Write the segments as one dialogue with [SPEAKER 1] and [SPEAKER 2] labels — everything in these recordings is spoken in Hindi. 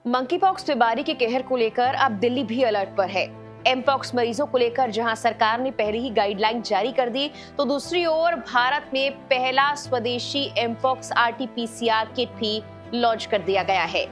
[SPEAKER 1] मंकी पॉक्स बीमारी के कहर को लेकर अब दिल्ली भी अलर्ट पर है। एमपॉक्स मरीजों को लेकर जहां सरकार ने पहले ही गाइडलाइन जारी कर दी, तो दूसरी ओर भारत में पहला स्वदेशी एमपॉक्स आरटी-पीसीआर किट भी लॉन्च कर दिया गया है।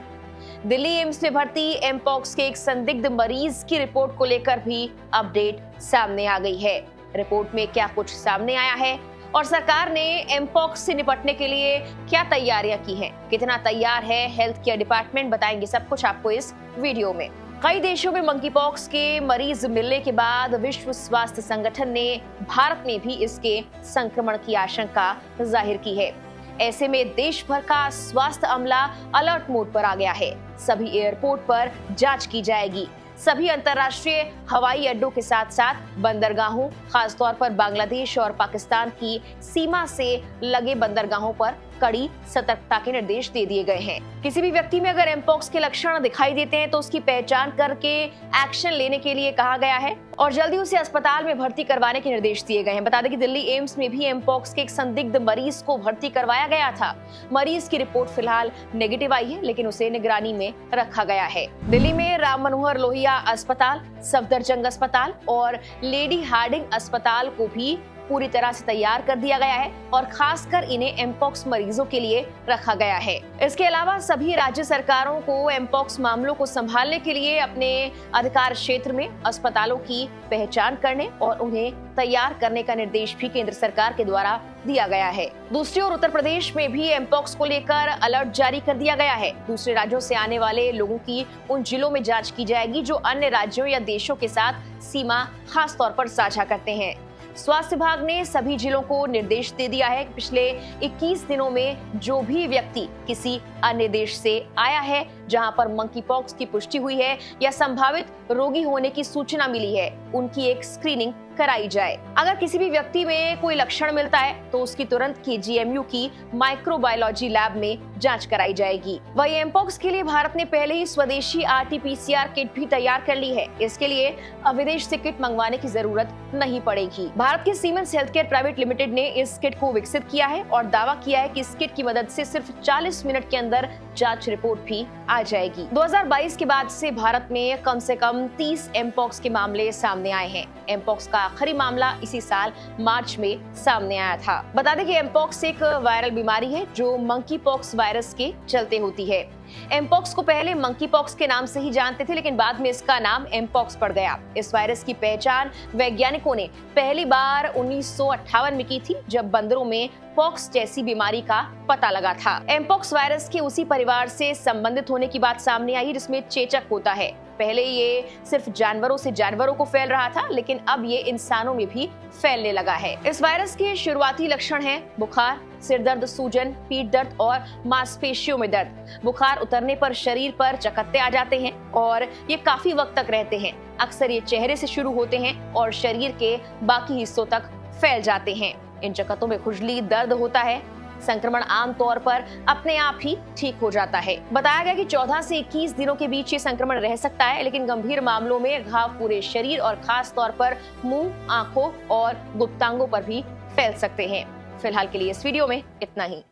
[SPEAKER 1] दिल्ली एम्स में भर्ती एमपॉक्स के एक संदिग्ध मरीज की रिपोर्ट को लेकर भी अपडेट सामने आ गई है। रिपोर्ट में क्या कुछ सामने आया है और सरकार ने एमपॉक्स से निपटने के लिए क्या तैयारियां की हैं, कितना तैयार है हेल्थ केयर डिपार्टमेंट, बताएंगे सब कुछ आपको इस वीडियो में। कई देशों में मंकी पॉक्स के मरीज मिलने के बाद विश्व स्वास्थ्य संगठन ने भारत में भी इसके संक्रमण की आशंका जाहिर की है। ऐसे में देश भर का स्वास्थ्य अमला अलर्ट मोड पर आ गया है। सभी एयरपोर्ट पर जांच की जाएगी। सभी अंतर्राष्ट्रीय हवाई अड्डों के साथ साथ बंदरगाहों, खासतौर पर बांग्लादेश और पाकिस्तान की सीमा से लगे बंदरगाहों पर कड़ी सतर्कता के निर्देश दे दिए गए हैं। किसी भी व्यक्ति में अगर एमपॉक्स के लक्षण दिखाई देते हैं तो उसकी पहचान करके एक्शन लेने के लिए कहा गया है और जल्दी उसे अस्पताल में भर्ती करवाने के निर्देश दिए गए हैं। बता दें कि दिल्ली एम्स में भी एमपॉक्स के एक संदिग्ध मरीज को भर्ती करवाया गया था। मरीज की रिपोर्ट फिलहाल नेगेटिव आई है, लेकिन उसे निगरानी में रखा गया है। दिल्ली में राम मनोहर लोहिया अस्पताल, सफदरजंग अस्पताल और लेडी हार्डिंग अस्पताल को भी पूरी तरह से तैयार कर दिया गया है और खासकर इन्हें एमपॉक्स मरीजों के लिए रखा गया है। इसके अलावा सभी राज्य सरकारों को एमपॉक्स मामलों को संभालने के लिए अपने अधिकार क्षेत्र में अस्पतालों की पहचान करने और उन्हें तैयार करने का निर्देश भी केंद्र सरकार के द्वारा दिया गया है। दूसरी ओर उत्तर प्रदेश में भी एमपॉक्स को लेकर अलर्ट जारी कर दिया गया है। दूसरे राज्यों से आने वाले लोगों की उन जिलों में जांच की जाएगी जो अन्य राज्यों या देशों के साथ सीमा खास तौर पर साझा करते हैं। स्वास्थ्य विभाग ने सभी जिलों को निर्देश दे दिया है कि पिछले 21 दिनों में जो भी व्यक्ति किसी अन्य देश से आया है जहां पर मंकी पॉक्स की पुष्टि हुई है या संभावित रोगी होने की सूचना मिली है, उनकी एक स्क्रीनिंग कराई जाए। अगर किसी भी व्यक्ति में कोई लक्षण मिलता है तो उसकी तुरंत KGMU की माइक्रोबायोलॉजी लैब में जांच कराई जाएगी। वही एमपॉक्स के लिए भारत ने पहले ही स्वदेशी RT-PCR किट भी तैयार कर ली है। इसके लिए अब विदेश से किट मंगवाने की जरूरत नहीं पड़ेगी। भारत के सीमेंस हेल्थकेयर प्राइवेट लिमिटेड ने इस किट को विकसित किया है और दावा किया है कि इस किट की मदद से सिर्फ 40 मिनट के अंदर जांच रिपोर्ट भी आ जाएगी। 2022 के बाद से भारत में कम से कम 30 एमपॉक्स के मामले सामने आए हैं। एमपॉक्स का आखिरी मामला इसी साल मार्च में सामने आया था। बता दें कि एमपॉक्स एक वायरल बीमारी है जो मंकी पॉक्स वायरस के चलते होती है। एमपॉक्स को पहले मंकी पॉक्स के नाम से ही जानते थे, लेकिन बाद में इसका नाम एमपॉक्स पड़ गया। इस वायरस की पहचान वैज्ञानिकों ने पहली बार 1958 में की थी, जब बंदरों में पॉक्स जैसी बीमारी का पता लगा था। एमपॉक्स वायरस के उसी परिवार से संबंधित होने की बात सामने आई जिसमें चेचक होता है। पहले ये सिर्फ जानवरों से जानवरों को फैल रहा था, लेकिन अब ये इंसानों में भी फैलने लगा है। इस वायरस के शुरुआती लक्षण हैं बुखार, सिर दर्द, सूजन, पीठ दर्द और मांसपेशियों में दर्द। बुखार उतरने पर शरीर पर चकत्ते आ जाते हैं और ये काफी वक्त तक रहते हैं। अक्सर ये चेहरे से शुरू होते हैं और शरीर के बाकी हिस्सों तक फैल जाते हैं। इन चकत्तों में खुजली, दर्द होता है। संक्रमण आमतौर पर अपने आप ही ठीक हो जाता है। बताया गया कि 14 से 21 दिनों के बीच ये संक्रमण रह सकता है, लेकिन गंभीर मामलों में घाव पूरे शरीर और खास तौर पर मुंह, आंखों और गुप्तांगों पर भी फैल सकते हैं। फिलहाल के लिए इस वीडियो में इतना ही।